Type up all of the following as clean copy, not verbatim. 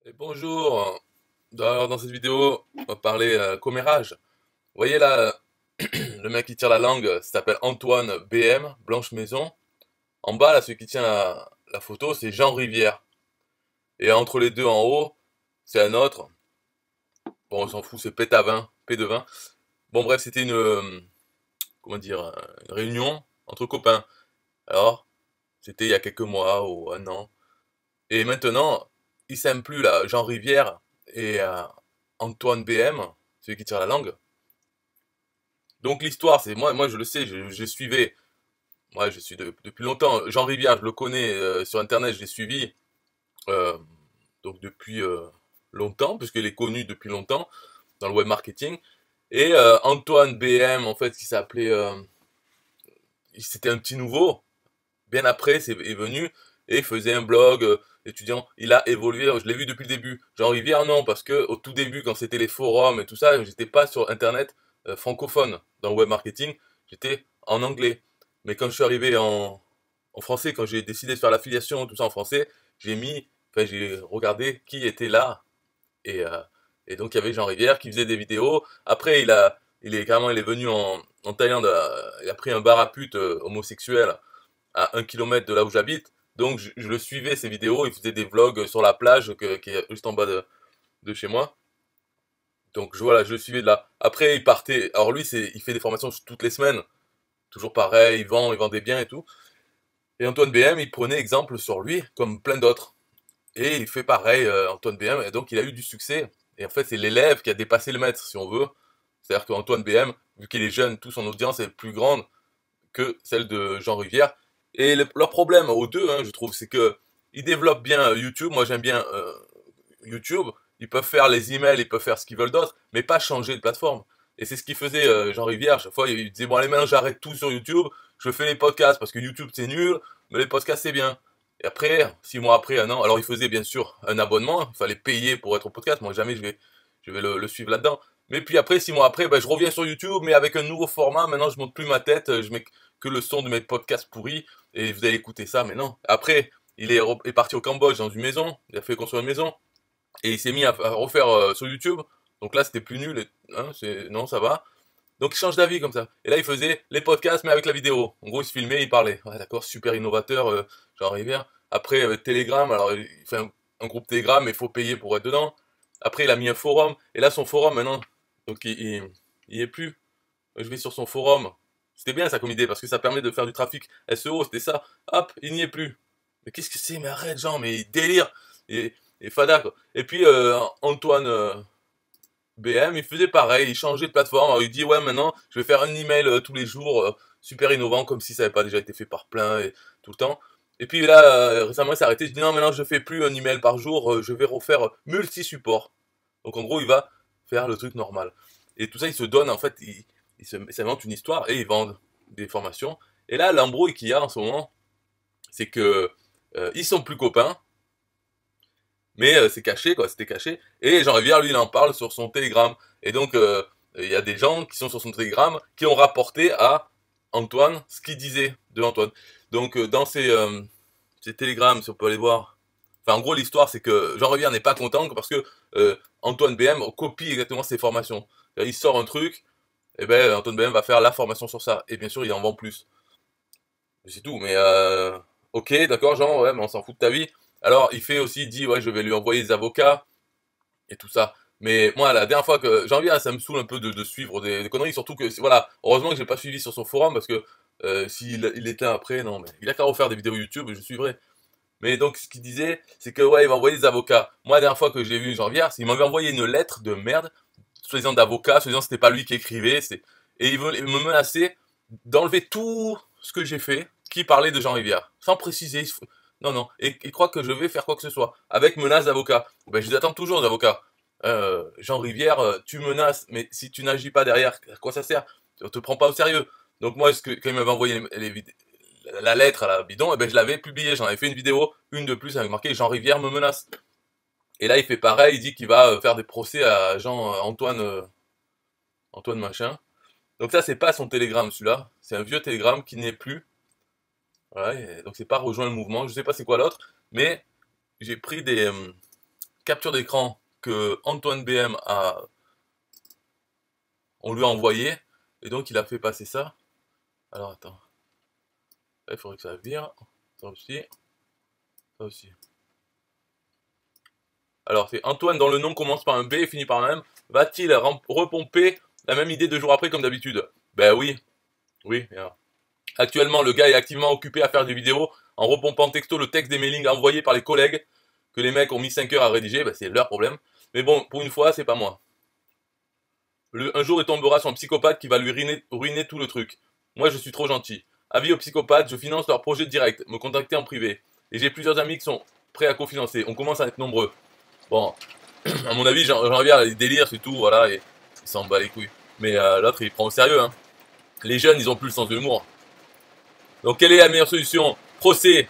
Et bonjour, dans cette vidéo, on va parler commérage. Vous voyez là, le mec qui tire la langue s'appelle Antoine BM, Blanche Maison. En bas, là, celui qui tient la photo, c'est Jean Rivière. Et entre les deux en haut, c'est un autre. Bon, on s'en fout, c'est Pétavin, P de vin. Bon, bref, c'était comment dire, une réunion entre copains. Alors, c'était il y a quelques mois ou un an. Et maintenant, ils s'aiment plus, là, Jean Rivière et Antoine BM, celui qui tire la langue. Donc l'histoire, c'est moi je le sais, je suivais, moi je suis depuis longtemps. Jean Rivière, je le connais sur internet, je l'ai suivi euh, donc depuis longtemps, puisqu'il est connu depuis longtemps dans le web marketing. Et Antoine BM, en fait, qui s'appelait, c'était un petit nouveau. Bien après, est venu et il faisait un blog étudiant. Il a évolué, je l'ai vu depuis le début. Jean Rivière, non, parce que au tout début, quand c'était les forums et tout ça, j'étais pas sur internet francophone dans le web marketing, j'étais en anglais. Mais quand je suis arrivé en français, quand j'ai décidé de faire l'affiliation, tout ça en français, j'ai regardé qui était là et, euh, et donc il y avait Jean Rivière qui faisait des vidéos. Après, il est venu en Thaïlande, il a pris un bar à pute homosexuel à 1 kilomètre de là où j'habite. Donc je le suivais ces vidéos, il faisait des vlogs sur la plage qui est juste en bas de chez moi. Donc voilà, je le suivais de là. Après il partait, alors lui il fait des formations toutes les semaines, toujours pareil, il vend des biens et tout. Et Antoine BM, il prenait exemple sur lui, comme plein d'autres. Et il fait pareil, Antoine BM, et donc il a eu du succès. Et en fait c'est l'élève qui a dépassé le maître, si on veut. C'est-à-dire qu'Antoine BM, vu qu'il est jeune, toute son audience est plus grande que celle de Jean Rivière. Et leur problème aux deux, hein, je trouve, c'est que ils développent bien YouTube. Moi, j'aime bien YouTube. Ils peuvent faire les emails, ils peuvent faire ce qu'ils veulent d'autre, mais pas changer de plateforme. Et c'est ce qu'il faisait Jean Rivière. Chaque fois, il disait bon allez maintenant j'arrête tout sur YouTube. Je fais les podcasts parce que YouTube c'est nul, mais les podcasts c'est bien. Et après, 6 mois après, un an, alors il faisait bien sûr un abonnement. Il fallait payer pour être au podcast. Moi, jamais je vais le suivre là-dedans. Mais puis après, 6 mois après, ben, je reviens sur YouTube, mais avec un nouveau format. Maintenant, je monte plus ma tête. Je mets que le son de mes podcasts pourris et vous allez écouter ça. Mais non. Après, est parti au Cambodge dans une maison. Il a fait construire une maison et il s'est mis à refaire sur YouTube. Donc là, c'était plus nul. Hein, non, ça va. Donc il change d'avis comme ça. Et là, il faisait les podcasts, mais avec la vidéo. En gros, il se filmait, il parlait. Ouais, d'accord, super innovateur, Jean Rivière. Après, Telegram, alors il fait un groupe Telegram, mais il faut payer pour être dedans. Après, il a mis un forum. Et là, son forum, maintenant, donc il est plus. Je vais sur son forum. C'était bien ça comme idée, parce que ça permet de faire du trafic SEO, c'était ça. Hop, il n'y est plus. Mais qu'est-ce que c'est? Mais arrête, Jean, mais il délire. Et fada, quoi. Et puis, Antoine BM, il faisait pareil, il changeait de plateforme. Alors, il dit, ouais, maintenant, je vais faire un email tous les jours, super innovant, comme si ça n'avait pas déjà été fait par plein et tout le temps. Et puis là, récemment, il s'est arrêté. Je dis, non, maintenant, je fais plus un email par jour, je vais refaire multi-support. Donc, en gros, il va faire le truc normal. Et tout ça, il se donne, en fait, il s'invente une histoire et ils vendent des formations. Et là, l'embrouille qu'il y a en ce moment, c'est que ils sont plus copains, mais c'est caché, quoi, c'était caché. Et Jean Rivière, lui, il en parle sur son Telegram. Et donc, il y a des gens qui sont sur son Telegram qui ont rapporté à Antoine ce qu'il disait de Antoine. Donc, dans ces Telegrams, si on peut aller voir. Enfin, en gros, l'histoire, c'est que Jean Rivière n'est pas content parce que Antoine BM copie exactement ses formations. Il sort un truc, et ben Antoine BM va faire la formation sur ça. Et bien sûr, il en vend plus. C'est tout, mais ok, d'accord, Jean, ouais, mais on s'en fout de ta vie. Alors, il dit, ouais, je vais lui envoyer des avocats et tout ça. Mais moi, la dernière fois que j'en viens, ça me saoule un peu de suivre des conneries, surtout que, voilà, heureusement que j'ai pas suivi sur son forum parce que s'il il était après, non, mais il a qu'à refaire des vidéos YouTube et je suivrai. Mais donc, ce qu'il disait, c'est que, ouais, il va envoyer des avocats. Moi, la dernière fois que j'ai vu Jean-Pierre, il m'avait envoyé une lettre de merde, soi-disant d'avocat, soi-disant que c'était pas lui qui écrivait, et il me menaçait d'enlever tout ce que j'ai fait qui parlait de Jean Rivière, sans préciser. Non, non, et il croit que je vais faire quoi que ce soit, avec menace d'avocat. Ben, je les attends toujours, d'avocats. Jean Rivière, tu menaces, mais si tu n'agis pas derrière, à quoi ça sert? On te prend pas au sérieux. Donc moi, quand il m'avait envoyé la lettre à la bidon, eh ben, je l'avais publiée, j'en avais fait une vidéo, une de plus avec marqué Jean Rivière me menace. Et là, il fait pareil, il dit qu'il va faire des procès à Antoine, Antoine machin. Donc ça, c'est pas son télégramme, celui-là. C'est un vieux télégramme qui n'est plus. Voilà, donc c'est pas rejoint le mouvement. Je sais pas c'est quoi l'autre, mais j'ai pris capture d'écran que Antoine BM on lui a envoyé, et donc il a fait passer ça. Alors attends, là, il faudrait que ça vire, ça aussi, ça aussi. Alors c'est Antoine dont le nom commence par un B et finit par un M, va-t-il repomper la même idée 2 jours après comme d'habitude? Ben oui, oui. Actuellement, le gars est activement occupé à faire des vidéos en repompant texto le texte des mailings envoyés par les collègues que les mecs ont mis 5 heures à rédiger, ben c'est leur problème. Mais bon, pour une fois, c'est pas moi. Un jour, il tombera sur un psychopathe qui va lui ruiner tout le truc. Moi, je suis trop gentil. Avis aux psychopathes, je finance leurs projets directs, me contacter en privé. Et j'ai plusieurs amis qui sont prêts à cofinancer. On commence à être nombreux. Bon, à mon avis, j'en reviens à les délires, c'est tout, voilà, et il s'en bat les couilles. Mais l'autre, il prend au sérieux, hein. Les jeunes, ils ont plus le sens de l'humour. Donc, quelle est la meilleure solution? Procès.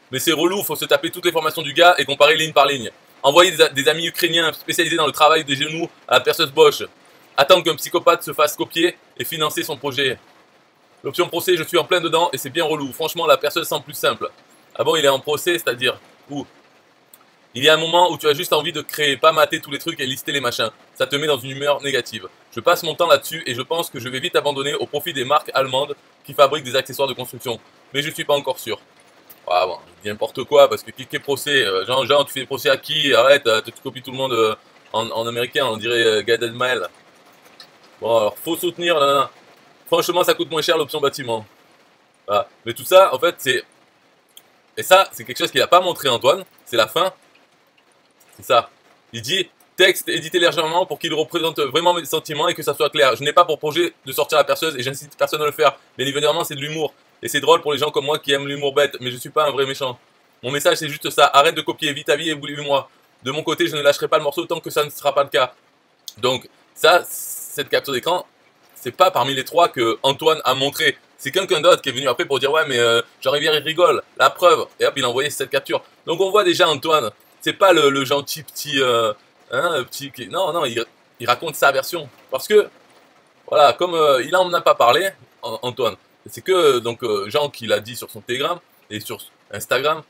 Mais c'est relou, faut se taper toutes les formations du gars et comparer ligne par ligne. Envoyer des amis ukrainiens spécialisés dans le travail des genoux à la perceuse Bosch. Attendre qu'un psychopathe se fasse copier et financer son projet. L'option procès, je suis en plein dedans et c'est bien relou. Franchement, la perceuse semble plus simple. Ah bon, il est en procès, c'est-à-dire où? Il y a un moment où tu as juste envie de créer, pas mater tous les trucs et lister les machins. Ça te met dans une humeur négative. Je passe mon temps là-dessus et je pense que je vais vite abandonner au profit des marques allemandes qui fabriquent des accessoires de construction. Mais je suis pas encore sûr. Ah bon, je dis n'importe quoi parce que qui est procès, genre tu fais des procès à qui? Arrête, tu copies tout le monde en américain, on dirait Gad Elmaleh. Bon alors faut soutenir, là. Franchement ça coûte moins cher l'option bâtiment. Voilà. Mais tout ça en fait c'est... Et ça c'est quelque chose qu'il a pas montré Antoine, c'est la fin. C'est ça. Il dit texte édité légèrement pour qu'il représente vraiment mes sentiments et que ça soit clair. Je n'ai pas pour projet de sortir la perceuse et j'incite personne à le faire. Bien évidemment c'est de l'humour. Et c'est drôle pour les gens comme moi qui aiment l'humour bête, mais je suis pas un vrai méchant. Mon message c'est juste ça, arrête de copier, vis ta vie et oublie-moi. De mon côté, je ne lâcherai pas le morceau tant que ça ne sera pas le cas. Donc, ça, cette capture d'écran, c'est pas parmi les 3 que Antoine a montré. C'est quelqu'un d'autre qui est venu après pour dire ouais mais Jean-Rivière il rigole, la preuve. Et hop il a envoyé cette capture. Donc on voit déjà Antoine, c'est pas le gentil petit, non non il raconte sa version. Parce que voilà comme il en a pas parlé Antoine. C'est que donc Jean qui l'a dit sur son Telegram et sur Instagram,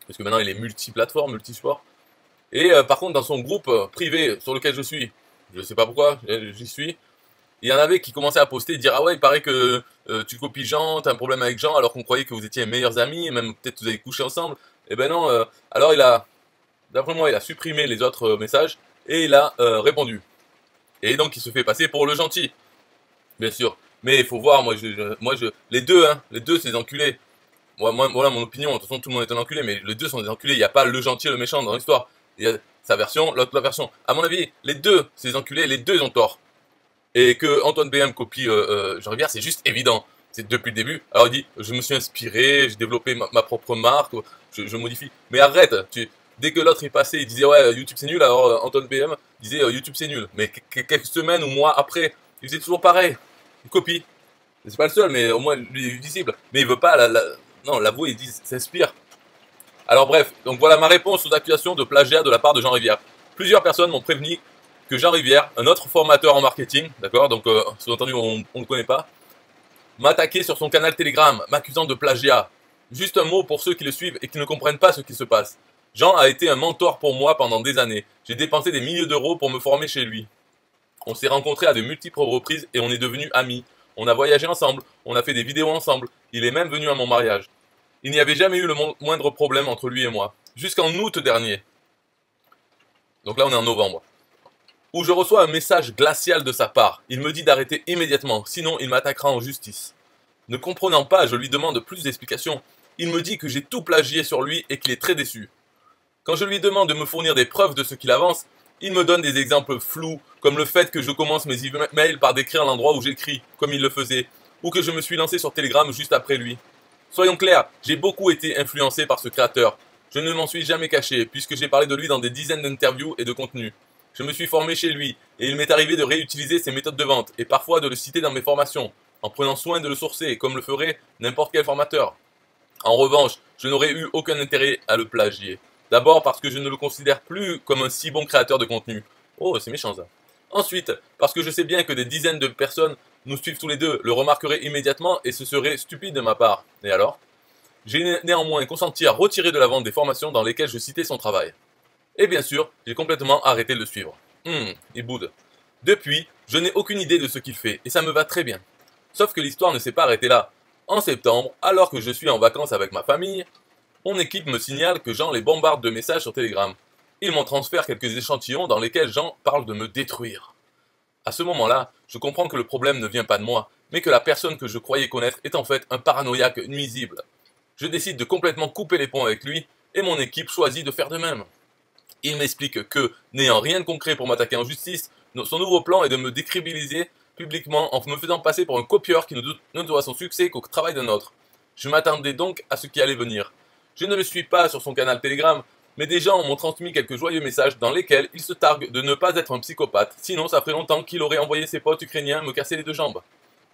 parce que maintenant il est multiplateforme, multisport. Et par contre dans son groupe privé sur lequel je suis, je sais pas pourquoi, j'y suis, il y en avait qui commençaient à poster et dire ah ouais il paraît que tu copies Jean, t'as un problème avec Jean alors qu'on croyait que vous étiez meilleurs amis, et même peut-être que vous avez couché ensemble. Et ben non, alors il a, d'après moi il a supprimé les autres messages et il a répondu. Et donc il se fait passer pour le gentil, bien sûr. Mais il faut voir, les deux, hein, les deux c'est des enculés. Voilà mon opinion, de toute façon tout le monde est un enculé, mais les deux sont des enculés, il n'y a pas le gentil et le méchant dans l'histoire. Il y a sa version, l'autre la version. À mon avis, les deux, c'est des enculés, les deux ont tort. Et que Antoine BM copie Jean-Rivière, c'est juste évident. C'est depuis le début. Alors il dit, je me suis inspiré, j'ai développé ma propre marque, je modifie. Mais arrête, dès que l'autre est passé, il disait ouais YouTube c'est nul, alors Antoine BM disait YouTube c'est nul. Mais quelques semaines ou mois après, il faisait toujours pareil. Il copie. C'est pas le seul, mais au moins lui est visible. Mais il veut pas non, l'avouer, il dit s'inspire. Alors bref, donc voilà ma réponse aux accusations de plagiat de la part de Jean Rivière. Plusieurs personnes m'ont prévenu que Jean Rivière, un autre formateur en marketing, d'accord, donc sous-entendu on ne le connaît pas, m'a attaqué sur son canal Telegram, m'accusant de plagiat. Juste un mot pour ceux qui le suivent et qui ne comprennent pas ce qui se passe. Jean a été un mentor pour moi pendant des années. J'ai dépensé des milliers d'euros pour me former chez lui. On s'est rencontrés à de multiples reprises et on est devenus amis. On a voyagé ensemble, on a fait des vidéos ensemble. Il est même venu à mon mariage. Il n'y avait jamais eu le moindre problème entre lui et moi. Jusqu'en août dernier. Donc là on est en novembre. Où je reçois un message glacial de sa part. Il me dit d'arrêter immédiatement, sinon il m'attaquera en justice. Ne comprenant pas, je lui demande plus d'explications. Il me dit que j'ai tout plagié sur lui et qu'il est très déçu. Quand je lui demande de me fournir des preuves de ce qu'il avance, il me donne des exemples flous, comme le fait que je commence mes emails par décrire l'endroit où j'écris, comme il le faisait, ou que je me suis lancé sur Telegram juste après lui. Soyons clairs, j'ai beaucoup été influencé par ce créateur. Je ne m'en suis jamais caché, puisque j'ai parlé de lui dans des dizaines d'interviews et de contenus. Je me suis formé chez lui, et il m'est arrivé de réutiliser ses méthodes de vente, et parfois de le citer dans mes formations, en prenant soin de le sourcer, comme le ferait n'importe quel formateur. En revanche, je n'aurais eu aucun intérêt à le plagier. D'abord parce que je ne le considère plus comme un si bon créateur de contenu. Oh, c'est méchant ça. Ensuite, parce que je sais bien que des dizaines de personnes nous suivent tous les deux, le remarqueraient immédiatement et ce serait stupide de ma part. Et alors? J'ai néanmoins consenti à retirer de la vente des formations dans lesquelles je citais son travail. Et bien sûr, j'ai complètement arrêté de le suivre. Il boude. Depuis, je n'ai aucune idée de ce qu'il fait, et ça me va très bien. Sauf que l'histoire ne s'est pas arrêtée là. En septembre, alors que je suis en vacances avec ma famille, mon équipe me signale que Jean les bombarde de messages sur Telegram. Ils m'en transfèrent quelques échantillons dans lesquels Jean parle de me détruire. À ce moment-là, je comprends que le problème ne vient pas de moi, mais que la personne que je croyais connaître est en fait un paranoïaque nuisible. Je décide de complètement couper les ponts avec lui, et mon équipe choisit de faire de même. Il m'explique que, n'ayant rien de concret pour m'attaquer en justice, son nouveau plan est de me décrédibiliser publiquement en me faisant passer pour un copieur qui ne doit son succès qu'au travail d'un autre. Je m'attendais donc à ce qui allait venir. Je ne le suis pas sur son canal Telegram, mais des gens m'ont transmis quelques joyeux messages dans lesquels il se targue de ne pas être un psychopathe, sinon ça ferait longtemps qu'il aurait envoyé ses potes ukrainiens me casser les deux jambes.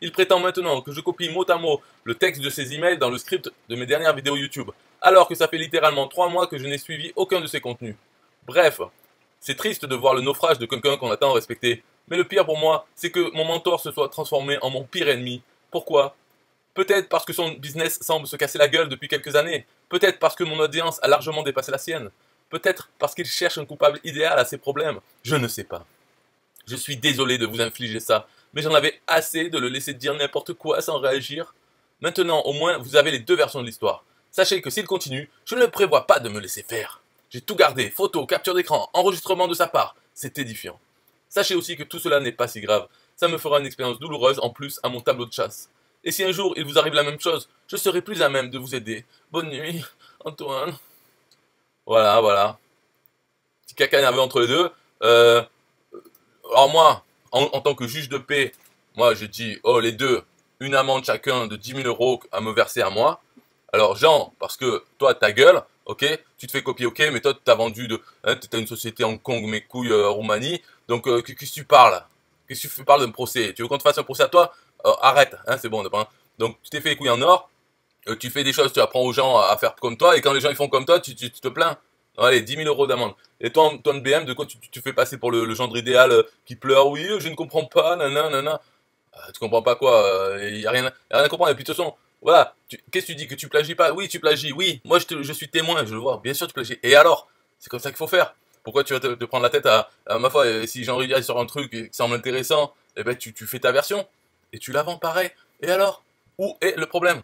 Il prétend maintenant que je copie mot à mot le texte de ses emails dans le script de mes dernières vidéos YouTube, alors que ça fait littéralement 3 mois que je n'ai suivi aucun de ses contenus. Bref, c'est triste de voir le naufrage de quelqu'un qu'on a tant respecté, mais le pire pour moi, c'est que mon mentor se soit transformé en mon pire ennemi. Pourquoi? Peut-être parce que son business semble se casser la gueule depuis quelques années, peut-être parce que mon audience a largement dépassé la sienne, peut-être parce qu'il cherche un coupable idéal à ses problèmes, je ne sais pas. Je suis désolé de vous infliger ça, mais j'en avais assez de le laisser dire n'importe quoi sans réagir. Maintenant, au moins, vous avez les deux versions de l'histoire. Sachez que s'il continue, je ne prévois pas de me laisser faire. J'ai tout gardé, photos, capture d'écran, enregistrement de sa part. C'est édifiant. Sachez aussi que tout cela n'est pas si grave. Ça me fera une expérience douloureuse en plus à mon tableau de chasse. Et si un jour il vous arrive la même chose, je serai plus à même de vous aider. Bonne nuit, Antoine. Voilà. Petit caca nerveux entre les deux. Alors moi, en tant que juge de paix, moi je dis, oh les deux, une amende chacun de 10 000 € à me verser à moi. Alors Jean, parce que toi ta gueule, ok, tu te fais copier, ok, mais toi t'as vendu t'as une société Hong Kong, mes couilles, Roumanie, donc qu'est-ce que tu parles? Qu'est-ce que tu parles de me procès? Tu veux qu'on te fasse un procès à toi? Arrête, c'est bon, donc tu t'es fait les couilles en or, tu fais des choses, tu apprends aux gens à faire comme toi, et quand les gens ils font comme toi, tu te plains. Allez, 10 000 € d'amende. Et toi, Antoine BM, de quoi tu fais passer pour le gendre idéal qui pleure? Oui, je ne comprends pas, nanana. Tu comprends pas quoi? Y a rien à comprendre. Et puis de toute façon, voilà, qu'est-ce que tu dis? Que tu plagies pas? Oui, tu plagies, oui. Moi, je suis témoin, je le vois. Bien sûr, tu plagies. Et alors? C'est comme ça qu'il faut faire. Pourquoi tu vas te prendre la tête à ma foi, et si Jean Rivière sort un truc qui semble intéressant, eh ben tu fais ta version. Et tu la vends pareil. Et alors? Où est le problème?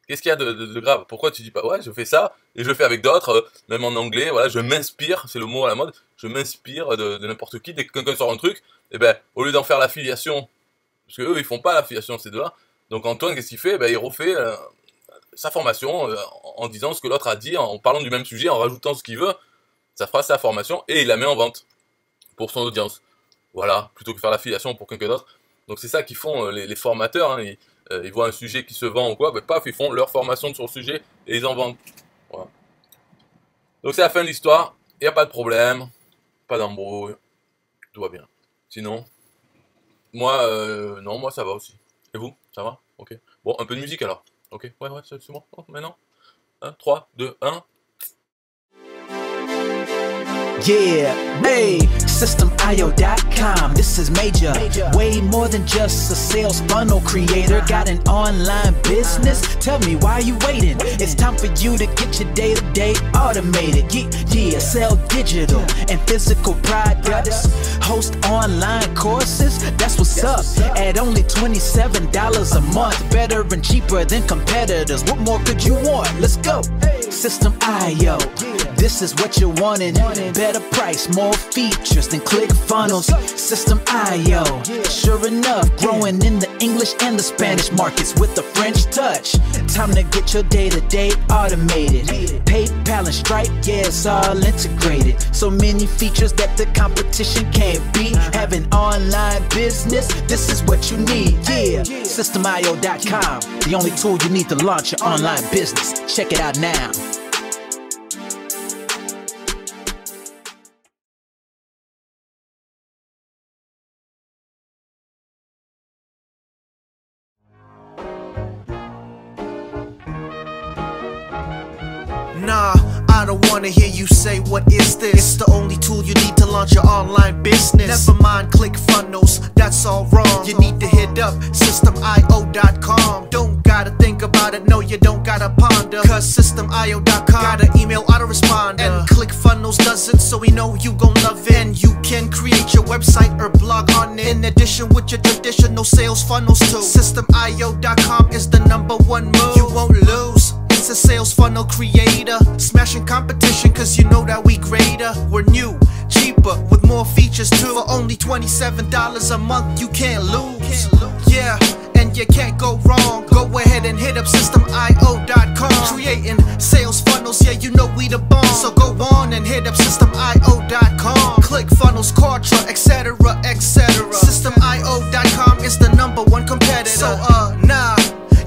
Qu'est-ce qu'il y a de grave? Pourquoi tu dis pas, ouais, je fais ça, et je le fais avec d'autres, même en anglais, voilà, je m'inspire, c'est le mot à la mode, je m'inspire de n'importe qui, dès que quelqu'un sort un truc, et ben, au lieu d'en faire l'affiliation, parce que eux, ils font pas l'affiliation, ces deux-là, donc Antoine, qu'est-ce qu'il fait? Ben, il refait sa formation, en disant ce que l'autre a dit, en parlant du même sujet, en rajoutant ce qu'il veut, ça fera sa formation, et il la met en vente, pour son audience. Voilà, plutôt que faire l'affiliation pour quelqu'un d'autre. Donc c'est ça qu'ils font les formateurs, hein, ils voient un sujet qui se vend ou quoi, ben paf, ils font leur formation sur le sujet et ils en vendent. Voilà. Donc c'est la fin de l'histoire, il n'y a pas de problème, pas d'embrouille, tout va bien. Sinon, moi, non, moi ça va aussi. Et vous, ça va? Ok. Bon, un peu de musique alors. Ok, ouais, c'est bon, maintenant. 3, 2, 1. Yeah, hey, SystemIO.com, this is major. Way more than just a sales funnel creator. Got an online business? Tell me why you waiting. It's time for you to get your day-to-day automated. Yeah, sell digital and physical products. Host online courses, that's what's up. At only $27 a month. Better and cheaper than competitors. What more could you want? Let's go. System.io, this is what you're wanting. Better price, more features than ClickFunnels. System.io, sure enough, growing in the English and the Spanish markets with the French touch. Time to get your day-to-day automated. PayPal and Stripe, yeah, it's all integrated. So many features that the competition can't beat. Have an online business, this is what you need. Yeah, SystemIO.com, the only tool you need to launch your online business. Check it out now. Nah, I don't wanna hear you say what is this. It's the only tool you need to launch your online business. Never mind ClickFunnels, that's all wrong. You need to hit up SystemIO.com. Don't gotta think about it, no you don't gotta ponder. Cause SystemIO.com got an email autoresponder. And ClickFunnels sells dozens, so we know you gon' love it. And you can create your website or blog on it, in addition with your traditional sales funnels too. Systemio.com is the #1 move. You won't lose. It's a sales funnel creator, smashing competition cause you know that we greater. We're new, cheaper, with more features too. For only $27 a month, you can't lose. Yeah, and you can't go wrong. Go ahead and hit up Systemio.com. Creating sales funnels, yeah, you know we the bomb. So go on and hit up Systemio.com. Click funnels, Kartra, etc, etc. Systemio.com is the #1 competitor. So nah,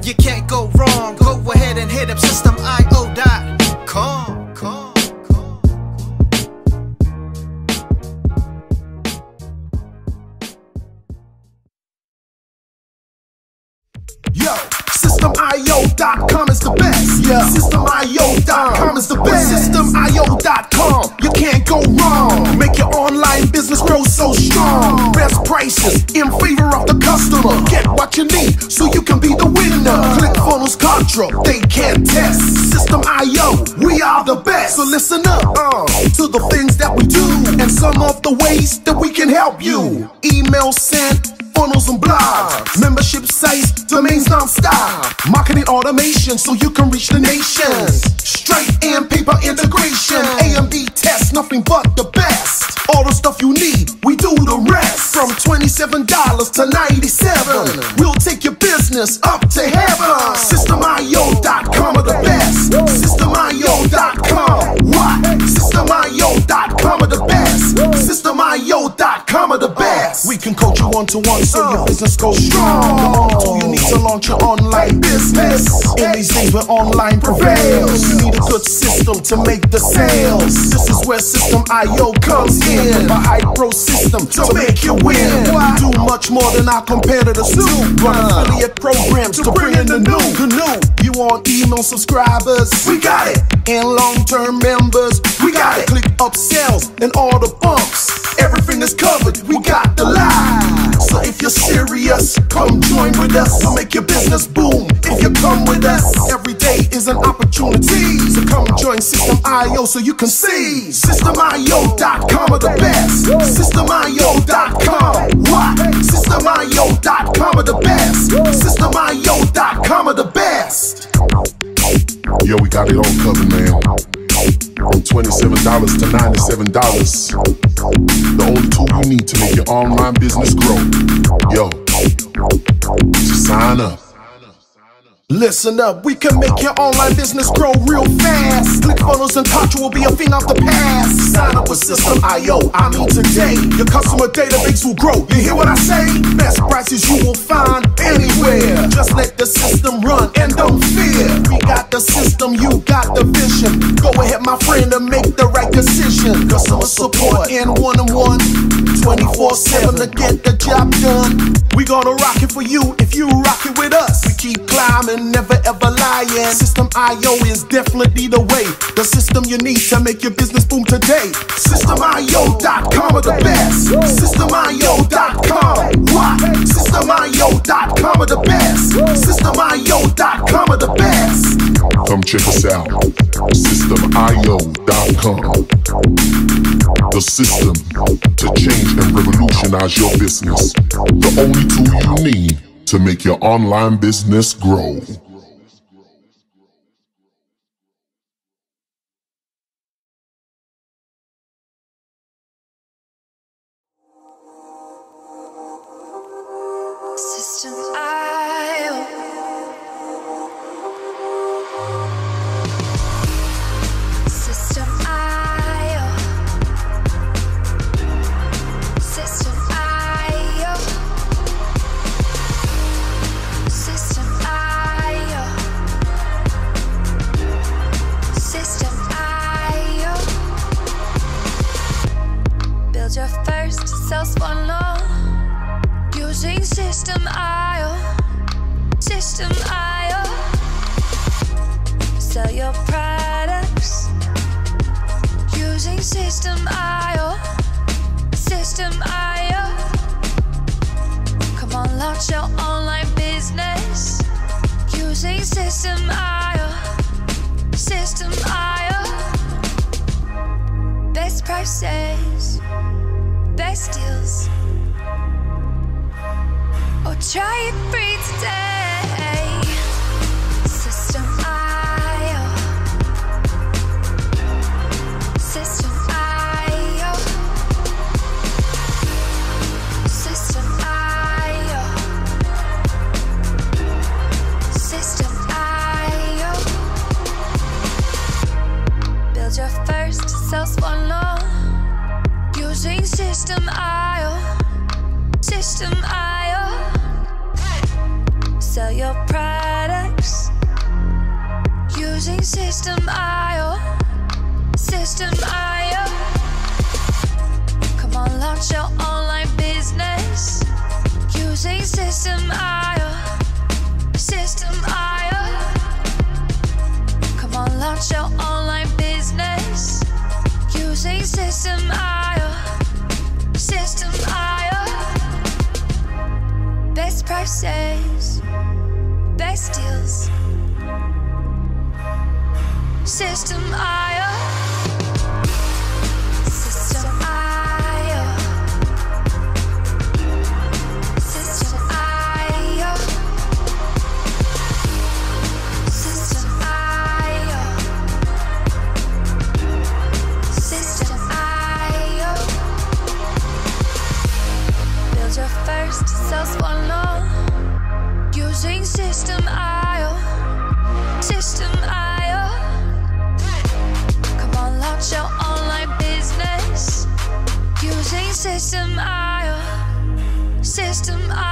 you can't go wrong. Go ahead and hit up Systemio.com. Yo, Systemio.com is the best. Yeah, Systemio.com is the best. Systemio.com, you can't go wrong. Make your online business grow so strong. Best prices in favor of the customer. Get what you need so you can be the winner. ClickFunnels, Kartra, they can't test. Systemio, we are the best. So listen up to the things that we do and some of the ways that we can help you. Email sent, funnels and blogs, membership sites, domains non-stop, marketing automation so you can reach the nation. Straight and paper integration, A/B tests, nothing but the best. All the stuff you need, we do the rest. From $27 to $97, we'll take your business up to heaven. Systemio.com are the best. Systemio.com, what? Systemio.com are the best. Systemio.com are the best. We can coach you one-to-one so your business goes strong. So you need to launch your online business. In these days where online prevails, you need a good system to make the sales. This is where Systemio comes in. A high-pro system to make you win. We do much more than our competitors do. Run affiliate programs to bring in the new. You want email subscribers? We got it. And long-term members? We got it. Click upsells and all the bumps. Everything is covered. We got the line. So if you're serious, come join with us. We'll make your business boom if you come with us. Every day is an opportunity. So come join Systemio so you can see. Systemio.com are the best. Systemio.com, what? Systemio.com are the best. Systemio.com are the best. Yo, we got it all covered, man. From $27 to $97. The only tool you need to make your online business grow. Yo, just sign up. Listen up, we can make your online business grow real fast. ClickFunnels and Kartra will be a thing of the past. Sign up with Systemio, I mean today. Your customer database will grow, you hear what I say? Best prices you will find anywhere. Just let the system run and don't fear. We got the system, you got the vision. Go ahead my friend and make the right decision. Customer support and one-on-one, 24/7 to get the job done. We gonna rock it for you if you rock it with us. We keep climbing, never ever lying. Systemio is definitely the way. The system you need to make your business boom today. Systemio.com are the best. Systemio.com, what? Systemio.com are the best. Systemio.com are the best. Come check us out. Systemio.com. The system to change and revolutionize your business. The only tool you need to make your online business grow. Your first sales funnel using Systemio. Systemio. Sell your products using Systemio. Systemio. Come on, launch your online business using Systemio. Systemio. prices, best deals. Or try it free today. System IO. System IO. System IO. System IO. Build your first self-one using System IO. System IO. Sell your products using System IO. System IO. Come on, launch your online business using System IO. System IO. Come on, launch your online business using System IO. System IO. Best prices, best deals. System IO. System IO. System IO. System IO. System IO. Build your first self-one using System IO. System IO. Come on, launch your online business using System IO. System IO.